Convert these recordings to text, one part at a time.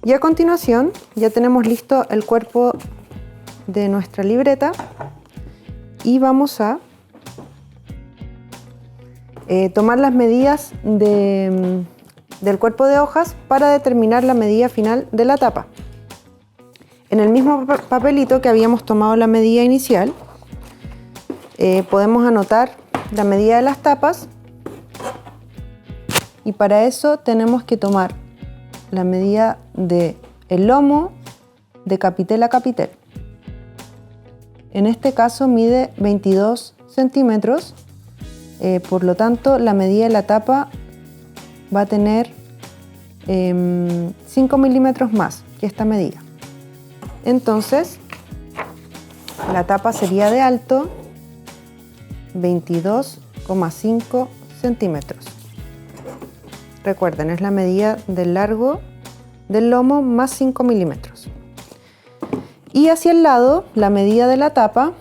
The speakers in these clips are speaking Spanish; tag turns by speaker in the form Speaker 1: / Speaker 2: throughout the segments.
Speaker 1: Y a continuación ya tenemos listo el cuerpo de nuestra libreta y vamos a tomar las medidas del cuerpo de hojas para determinar la medida final de la tapa. En el mismo papelito que habíamos tomado la medida inicial, podemos anotar la medida de las tapas y para eso tenemos que tomar la medida del lomo de capitel a capitel. En este caso mide 22 centímetros, por lo tanto la medida de la tapa va a tener 5 milímetros más que esta medida. Entonces la tapa sería de alto 22,5 centímetros. Recuerden, es la medida del largo del lomo más 5 milímetros. Y hacia el lado, la medida de la tapa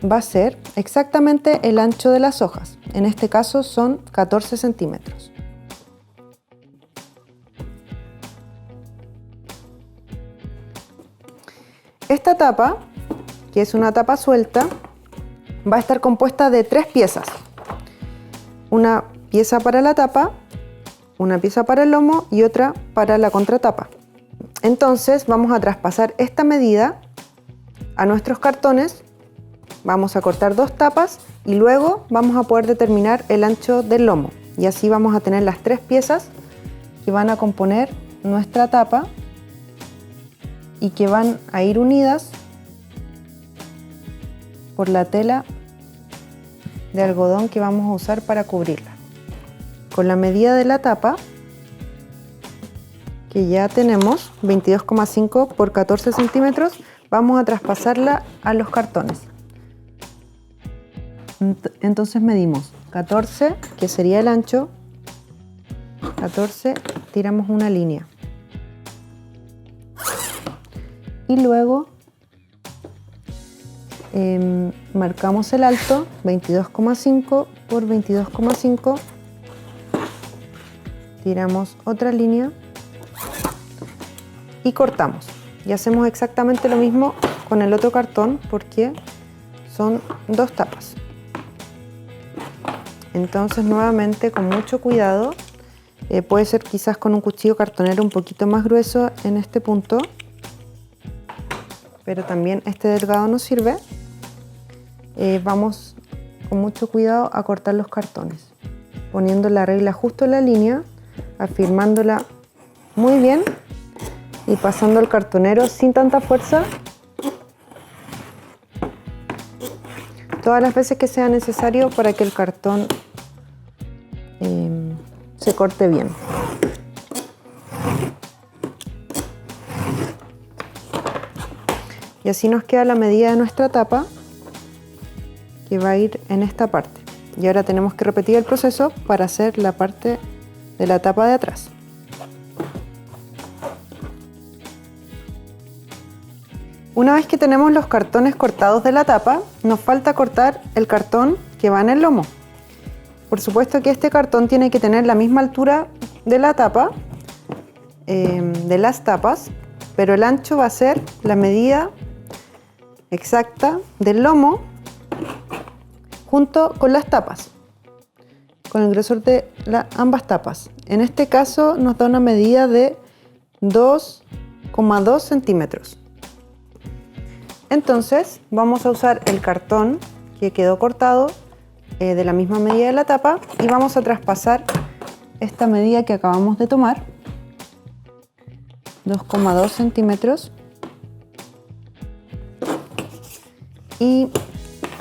Speaker 1: va a ser exactamente el ancho de las hojas. En este caso son 14 centímetros. Esta tapa, que es una tapa suelta, va a estar compuesta de 3 piezas. Una pieza para la tapa, una pieza para el lomo y otra para la contratapa. Entonces vamos a traspasar esta medida a nuestros cartones, vamos a cortar 2 tapas y luego vamos a poder determinar el ancho del lomo. Y así vamos a tener las 3 piezas que van a componer nuestra tapa y que van a ir unidas por la tela de algodón que vamos a usar para cubrirla. Con la medida de la tapa, que ya tenemos 22,5 por 14 centímetros, vamos a traspasarla a los cartones. Entonces medimos 14, que sería el ancho, 14, tiramos una línea. Y luego marcamos el alto, 22,5 por 22,5, tiramos otra línea y cortamos. Y hacemos exactamente lo mismo con el otro cartón porque son 2 tapas. Entonces nuevamente con mucho cuidado, puede ser quizás con un cuchillo cartonero un poquito más grueso en este punto, pero también este delgado nos sirve. Vamos con mucho cuidado a cortar los cartones, poniendo la regla justo en la línea, afirmándola muy bien y pasando el cartonero sin tanta fuerza todas las veces que sea necesario para que el cartón se corte bien. Y así nos queda la medida de nuestra tapa, que va a ir en esta parte. Y ahora tenemos que repetir el proceso para hacer la parte de la tapa de atrás. Una vez que tenemos los cartones cortados de la tapa, nos falta cortar el cartón que va en el lomo. Por supuesto que este cartón tiene que tener la misma altura de la tapa, de las tapas, pero el ancho va a ser la medida exacta del lomo junto con las tapas, con el grosor de ambas tapas. En este caso nos da una medida de 2,2 centímetros. Entonces vamos a usar el cartón que quedó cortado de la misma medida de la tapa y vamos a traspasar esta medida que acabamos de tomar, 2,2 centímetros, y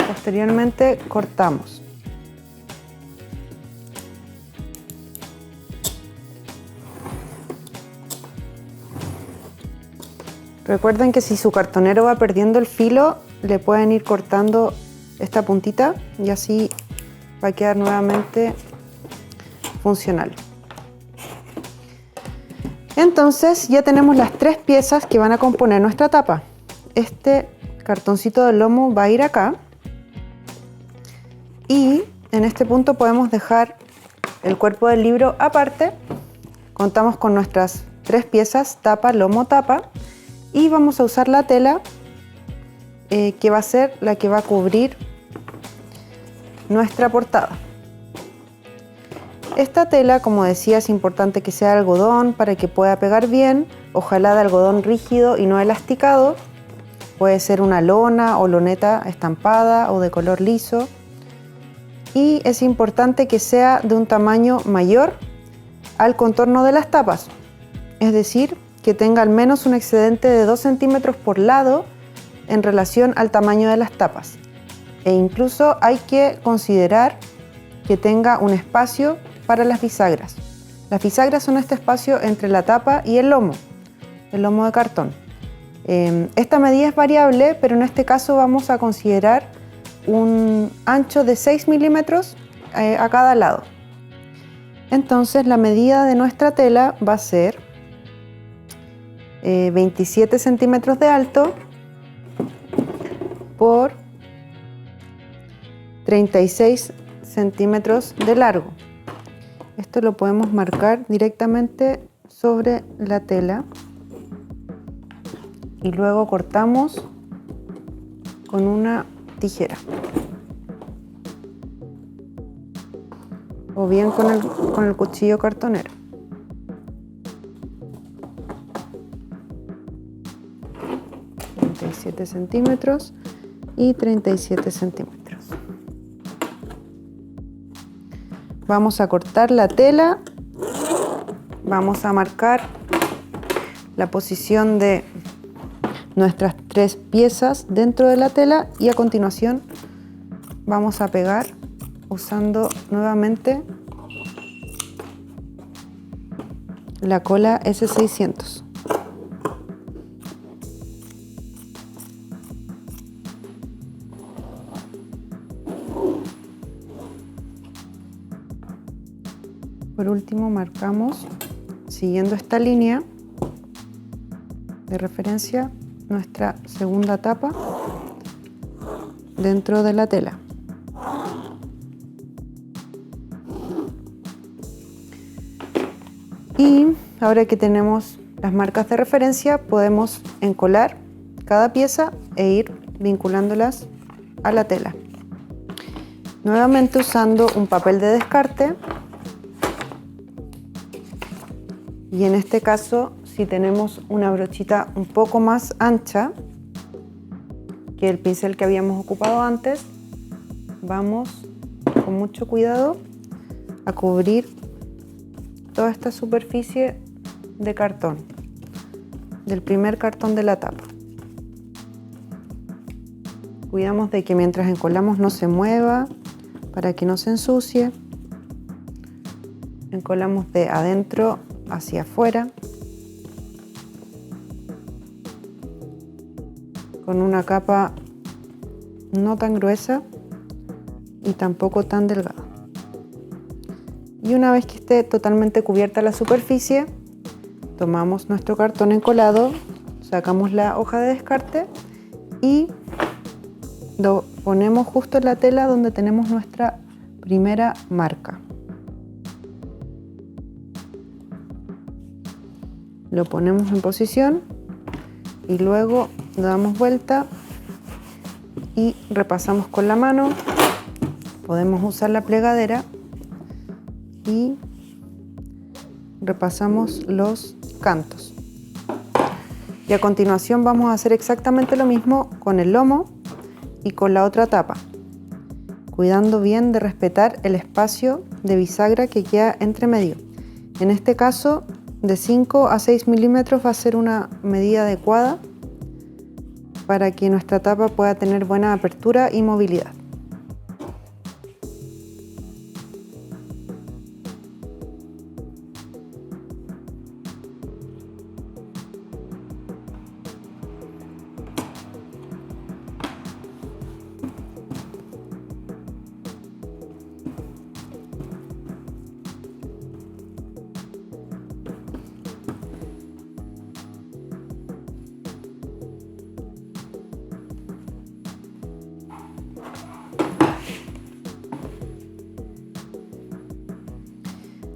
Speaker 1: posteriormente cortamos. Recuerden que si su cartonero va perdiendo el filo, le pueden ir cortando esta puntita y así va a quedar nuevamente funcional. Entonces ya tenemos las 3 piezas que van a componer nuestra tapa. Este cartoncito del lomo va a ir acá y en este punto podemos dejar el cuerpo del libro aparte. Contamos con nuestras 3 piezas, tapa, lomo, tapa, y vamos a usar la tela que va a ser la que va a cubrir nuestra portada. Esta tela, como decía, es importante que sea de algodón para que pueda pegar bien, ojalá de algodón rígido y no elasticado. Puede ser una lona o loneta estampada o de color liso. Y es importante que sea de un tamaño mayor al contorno de las tapas, es decir, que tenga al menos un excedente de 2 centímetros por lado en relación al tamaño de las tapas. E incluso hay que considerar que tenga un espacio para las bisagras. Las bisagras son este espacio entre la tapa y el lomo de cartón. Esta medida es variable, pero en este caso vamos a considerar un ancho de 6 milímetros a cada lado. Entonces la medida de nuestra tela va a ser 27 centímetros de alto por 36 centímetros de largo. Esto lo podemos marcar directamente sobre la tela y luego cortamos con una tijera o bien con el cuchillo cartonero. ...37 centímetros y 37 centímetros. Vamos a cortar la tela, vamos a marcar la posición de nuestras 3 piezas dentro de la tela y a continuación vamos a pegar usando nuevamente la cola S600. Por último marcamos, siguiendo esta línea de referencia, nuestra segunda tapa dentro de la tela. Y ahora que tenemos las marcas de referencia, podemos encolar cada pieza e ir vinculándolas a la tela. Nuevamente usando un papel de descarte. Y en este caso, si tenemos una brochita un poco más ancha que el pincel que habíamos ocupado antes, vamos con mucho cuidado a cubrir toda esta superficie de cartón, del primer cartón de la tapa. Cuidamos de que mientras encolamos no se mueva para que no se ensucie. Encolamos de adentro hacia afuera con una capa no tan gruesa y tampoco tan delgada. Y una vez que esté totalmente cubierta la superficie, tomamos nuestro cartón encolado, sacamos la hoja de descarte y lo ponemos justo en la tela donde tenemos nuestra primera marca. Lo ponemos en posición y luego le damos vuelta y repasamos con la mano. Podemos usar la plegadera y repasamos los cantos. Y a continuación vamos a hacer exactamente lo mismo con el lomo y con la otra tapa, cuidando bien de respetar el espacio de bisagra que queda entre medio. En este caso, de 5 a 6 milímetros va a ser una medida adecuada para que nuestra tapa pueda tener buena apertura y movilidad.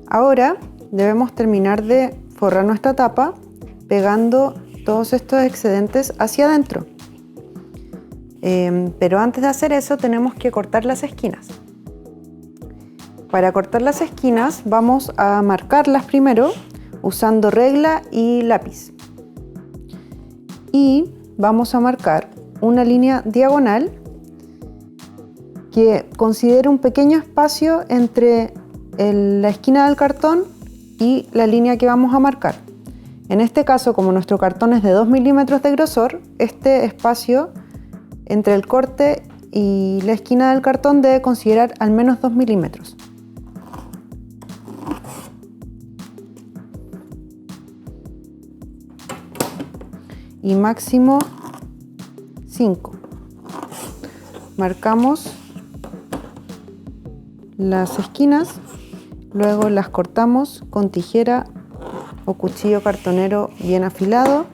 Speaker 1: Ahora debemos terminar de forrar nuestra tapa pegando todos estos excedentes hacia adentro. Pero antes de hacer eso tenemos que cortar las esquinas. Para cortar las esquinas vamos a marcarlas primero usando regla y lápiz. Y vamos a marcar una línea diagonal que considere un pequeño espacio entre la esquina del cartón y la línea que vamos a marcar. En este caso, como nuestro cartón es de 2 milímetros de grosor, este espacio entre el corte y la esquina del cartón debe considerar al menos 2 milímetros. Y máximo 5. Marcamos las esquinas, luego las cortamos con tijera o cuchillo cartonero bien afilado.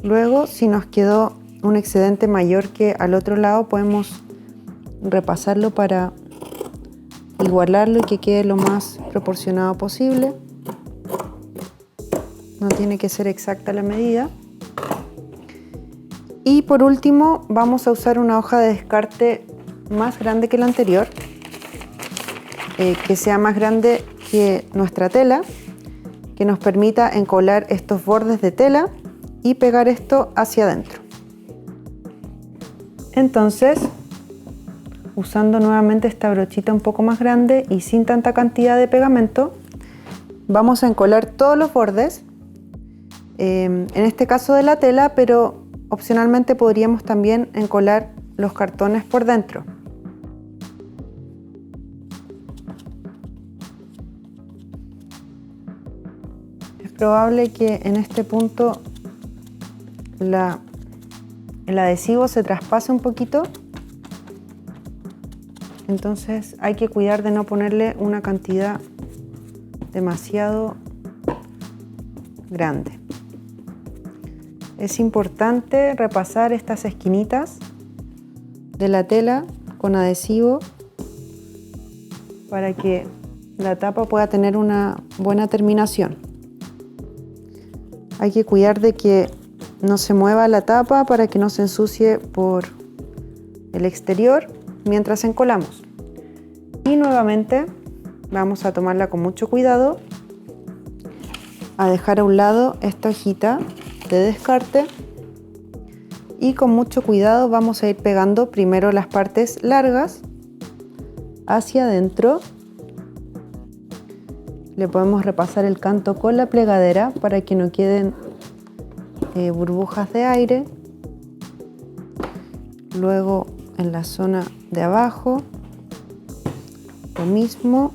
Speaker 1: Luego, si nos quedó un excedente mayor que al otro lado, podemos repasarlo para igualarlo y que quede lo más proporcionado posible. No tiene que ser exacta la medida. Y por último, vamos a usar una hoja de descarte más grande que la anterior, que sea más grande que nuestra tela, que nos permita encolar estos bordes de tela y pegar esto hacia adentro. Entonces, usando nuevamente esta brochita un poco más grande y sin tanta cantidad de pegamento, vamos a encolar todos los bordes, en este caso de la tela, pero opcionalmente podríamos también encolar los cartones por dentro. Es probable que en este punto el adhesivo se traspase un poquito, entonces hay que cuidar de no ponerle una cantidad demasiado grande. Es importante repasar estas esquinitas de la tela con adhesivo para que la tapa pueda tener una buena terminación. Hay que cuidar de que no se mueva la tapa para que no se ensucie por el exterior mientras encolamos. Y nuevamente vamos a tomarla con mucho cuidado, a dejar a un lado esta hojita de descarte y con mucho cuidado vamos a ir pegando primero las partes largas hacia adentro. Le podemos repasar el canto con la plegadera para que no queden burbujas de aire. Luego en la zona de abajo lo mismo,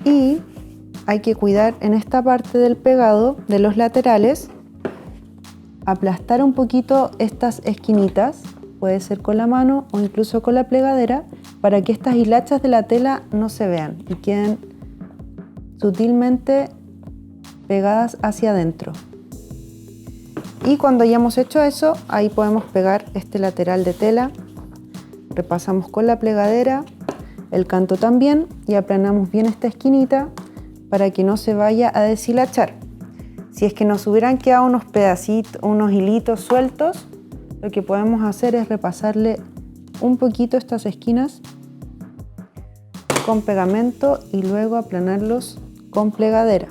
Speaker 1: y hay que cuidar en esta parte del pegado de los laterales, aplastar un poquito estas esquinitas, puede ser con la mano o incluso con la plegadera, para que estas hilachas de la tela no se vean y queden sutilmente pegadas hacia adentro. Y cuando hayamos hecho eso, ahí podemos pegar este lateral de tela, repasamos con la plegadera, el canto también, y aplanamos bien esta esquinita para que no se vaya a deshilachar. Si es que nos hubieran quedado unos pedacitos, unos hilitos sueltos, lo que podemos hacer es repasarle un poquito estas esquinas con pegamento y luego aplanarlos con plegadera.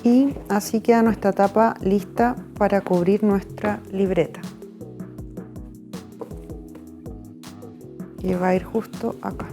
Speaker 1: Y así queda nuestra tapa lista para cubrir nuestra libreta, que va a ir justo acá.